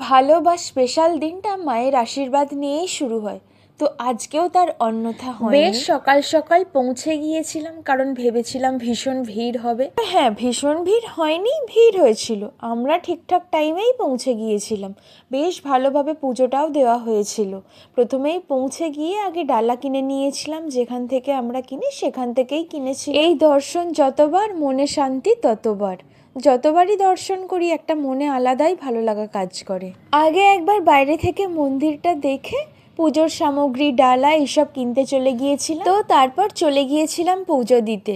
ভালো বা স্পেশাল দিনটা মায়ের আশীর্বাদ নিয়েই শুরু হয়। তো আজকেও তার অন্যথা হয়নি। বেশ সকাল সকাল পৌঁছে গিয়েছিলাম, কারণ ভেবেছিলাম ভীষণ ভিড় হবে। হ্যাঁ, ভীষণ ভিড় হয়নি, ভিড় হয়েছিল। আমরা ঠিকঠাক টাইমেই পৌঁছে গিয়েছিলাম। বেশ ভালোভাবে পুজোটাও দেওয়া হয়েছিল। প্রথমেই পৌঁছে গিয়ে আগে ডালা কিনে নিয়েছিলাম, যেখান থেকে আমরা কিনি সেখান থেকেই কিনেছি। এই দর্শন যতবার মনে শান্তি ততবার। যতবারই দর্শন করি একটা মনে আলাদাই ভালো লাগা কাজ করে। আগে একবার বাইরে থেকে মন্দিরটা দেখে পুজোর সামগ্রী, ডালা এইসব কিনতে চলে গিয়েছিলাম। তো তারপর চলে গিয়েছিলাম পুজো দিতে।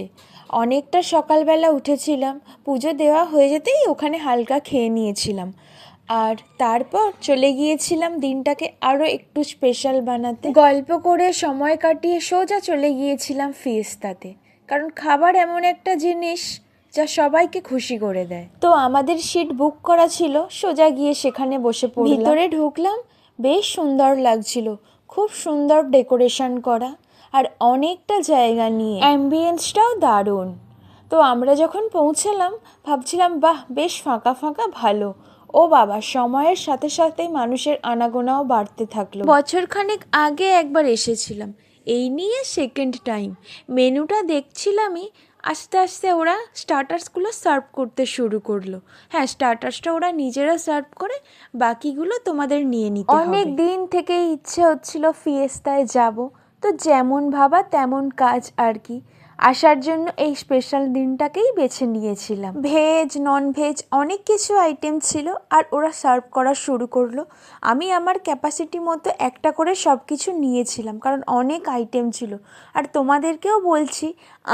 অনেকটা সকালবেলা উঠেছিলাম, পুজো দেওয়া হয়ে যেতেই ওখানে হালকা খেয়ে নিয়েছিলাম। আর তারপর চলে গিয়েছিলাম দিনটাকে আরও একটু স্পেশাল বানাতে। গল্প করে সময় কাটিয়ে সোজা চলে গিয়েছিলাম ফিয়েস্তাতে, কারণ খাবার এমন একটা জিনিস যা সবাইকে খুশি করে দেয়। তো আমাদের সিট বুক করা ছিল, সোজা গিয়ে সেখানে বসে পড়লাম। ভিতরে ঢুকলাম, বেশ সুন্দর লাগছিল, খুব সুন্দর ডেকোরেশন করা আর অনেকটা জায়গা নিয়ে, অ্যাম্বিয়েন্সটাও দারুণ। তো আমরা যখন পৌঁছালাম ভাবছিলাম বাহ, বেশ ফাঁকা ফাঁকা, ভালো। ও বাবা, সময়ের সাথে সাথে মানুষের আনাগোনাও বাড়তে থাকলো। বছরখানেক আগে একবার এসেছিলাম, এই নিয়ে সেকেন্ড টাইম। মেনুটা দেখছিলামই, আস্তে আস্তে ওরা স্টার্টার্সগুলো সার্ভ করতে শুরু করলো। হ্যাঁ, স্টার্টার্সটা ওরা নিজেরা সার্ভ করে, বাকিগুলো তোমাদের নিয়ে নিতে হবে। অনেক দিন থেকেই ইচ্ছে হচ্ছিল ফিয়েস্তায় যাব, তো যেমন ভাবা তেমন কাজ আর কি। আসার জন্য এই স্পেশাল দিনটাকেই বেছে নিয়েছিলাম। ভেজ, নন ভেজ অনেক কিছু আইটেম ছিল আর ওরা সার্ভ করা শুরু করলো। আমি আমার ক্যাপাসিটি মতো একটা করে সব কিছু নিয়েছিলাম, কারণ অনেক আইটেম ছিল। আর তোমাদেরকেও বলছি,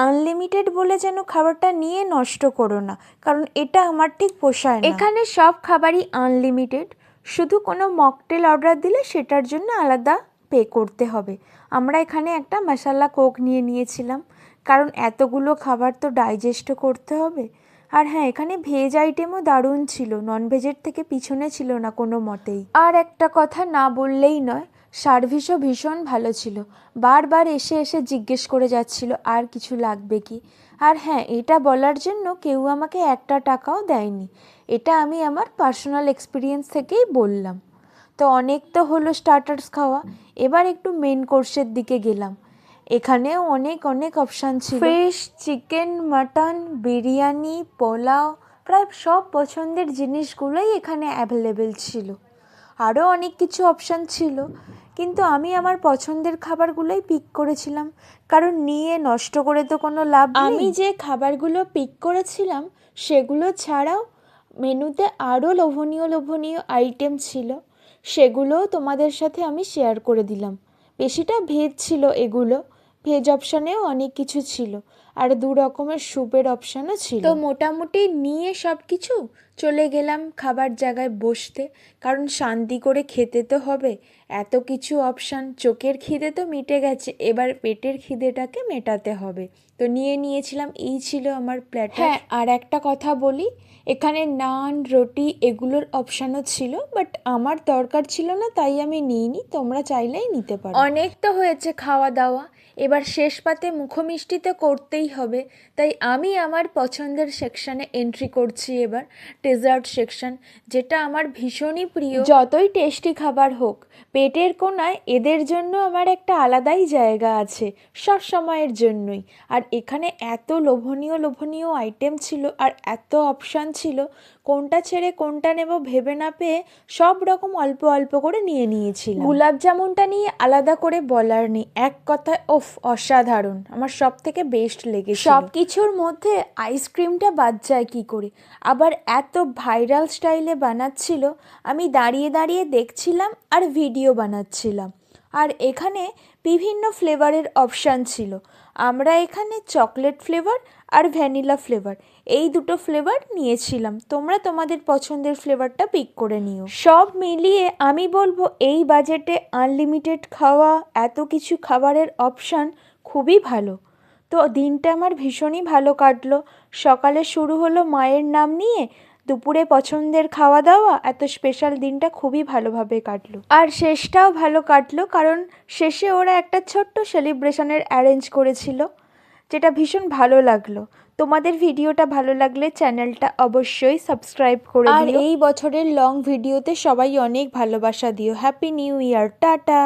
আনলিমিটেড বলে যেন খাবারটা নিয়ে নষ্ট করো না, কারণ এটা আমার ঠিক পোষায় না। এখানে সব খাবারই আনলিমিটেড, শুধু কোনো মকটেল অর্ডার দিলে সেটার জন্য আলাদা পে করতে হবে। আমরা এখানে একটা মশালা কোক নিয়ে নিয়েছিলাম, কারণ এতগুলো খাবার তো ডাইজেস্টও করতে হবে। আর হ্যাঁ, এখানে ভেজ আইটেমও দারুণ ছিল, নন ভেজের থেকে পিছনে ছিল না কোনো মতেই। আর একটা কথা না বললেই নয়, সার্ভিসও ভীষণ ভালো ছিল। বারবার এসে এসে জিজ্ঞেস করে যাচ্ছিল আর কিছু লাগবে কি। আর হ্যাঁ, এটা বলার জন্য কেউ আমাকে একটা টাকাও দেয়নি। এটা আমি আমার পার্সোনাল এক্সপিরিয়েন্স থেকেই বললাম। তো অনেক তো হলো স্টার্টার্স খাওয়া, এবার একটু মেন কোর্সের দিকে গেলাম। এখানেও অনেক অনেক অপশান ছিল, fish, chicken, mutton, biryani, pulao, প্রায় সব পছন্দের জিনিসগুলোই এখানে অ্যাভেলেবেল ছিল। আরও অনেক কিছু অপশান ছিল, কিন্তু আমি আমার পছন্দের খাবারগুলোই পিক করেছিলাম, কারণ নিয়ে নষ্ট করে তো কোনো লাভ নেই। আমি যে খাবারগুলো পিক করেছিলাম সেগুলো ছাড়াও মেনুতে আরও লোভনীয় লোভনীয় আইটেম ছিল, সেগুলোও তোমাদের সাথে আমি শেয়ার করে দিলাম। বেশিটা ভেজ ছিল এগুলো, ভেজ অপশানেও অনেক কিছু ছিল, আর 2 রকমের স্যুপের অপশানও ছিল। তো মোটামুটি নিয়ে সব কিছু চলে গেলাম খাবার জায়গায় বসতে, কারণ শান্তি করে খেতে তো হবে। এত কিছু অপশান, চোখের খিদে তো মিটে গেছে, এবার পেটের খিদেটাকে মেটাতে হবে। তো নিয়েছিলাম, এই ছিল আমার প্ল্যাটার। হ্যাঁ, আর একটা কথা বলি, এখানে নান, রুটি এগুলোর অপশানও ছিল, বাট আমার দরকার ছিল না তাই আমি নিইনি, তোমরা চাইলেই নিতে পারো। অনেক তো হয়েছে খাওয়া দাওয়া, এবার শেষ পাতে মুখমিষ্টি তো করতেই হবে, তাই আমি আমার পছন্দের সেকশানে এন্ট্রি করছি এবার, ডেজার্ট সেকশন, যেটা আমার ভীষণই প্রিয়। যতই টেস্টি খাবার হোক, পেটের কোণায় এদের জন্য আমার একটা আলাদাই জায়গা আছে, সব সময়ের জন্যই। আর এখানে এত লোভনীয় লোভনীয় আইটেম ছিল আর এত অপশান ছিল, কোনটা ছেড়ে কোনটা নেব ভেবে না পেয়ে সব রকম অল্প অল্প করে নিয়েছিলাম। গোলাপ জামুনটা নিয়ে আলাদা করে বলার নেই, এক কথায় ওফ, অসাধারণ, আমার সব থেকে বেস্ট লেগেছে। সব কিছুর মধ্যে আইসক্রিমটা বাদ যায় কি করে, আবার এত ভাইরাল স্টাইলে বানাচ্ছিল, আমি দাঁড়িয়ে দাঁড়িয়ে দেখছিলাম আর ভিডিও বানাচ্ছিলাম। আর এখানে বিভিন্ন ফ্লেভারের অপশান ছিল, আমরা এখানে চকলেট ফ্লেভার আর ভ্যানিলা ফ্লেভার, এই দুটো ফ্লেভার নিয়েছিলাম। তোমরা তোমাদের পছন্দের ফ্লেভারটা পিক করে নিও। সব মিলিয়ে আমি বলবো এই বাজেটে আনলিমিটেড খাওয়া, এত কিছু খাবারের অপশান খুবই ভালো। তো দিনটা আমার ভীষণই ভালো কাটলো। সকালে শুরু হলো মায়ের নাম নিয়ে, দুপুরে পছন্দের খাওয়া দাওয়া, এত স্পেশাল দিনটা খুবই ভালোভাবে কাটলো। আর শেষটাও ভালো কাটলো, কারণ শেষে ওরা একটা ছোট্ট সেলিব্রেশনের অ্যারেঞ্জ করেছিল, যেটা ভীষণ ভালো লাগলো। তোমাদের ভিডিওটা ভালো লাগলে চ্যানেলটা অবশ্যই সাবস্ক্রাইব করে দিও। আর এই বছরের লং ভিডিওতে সবাই অনেক ভালোবাসা দিও। Happy new year, tata.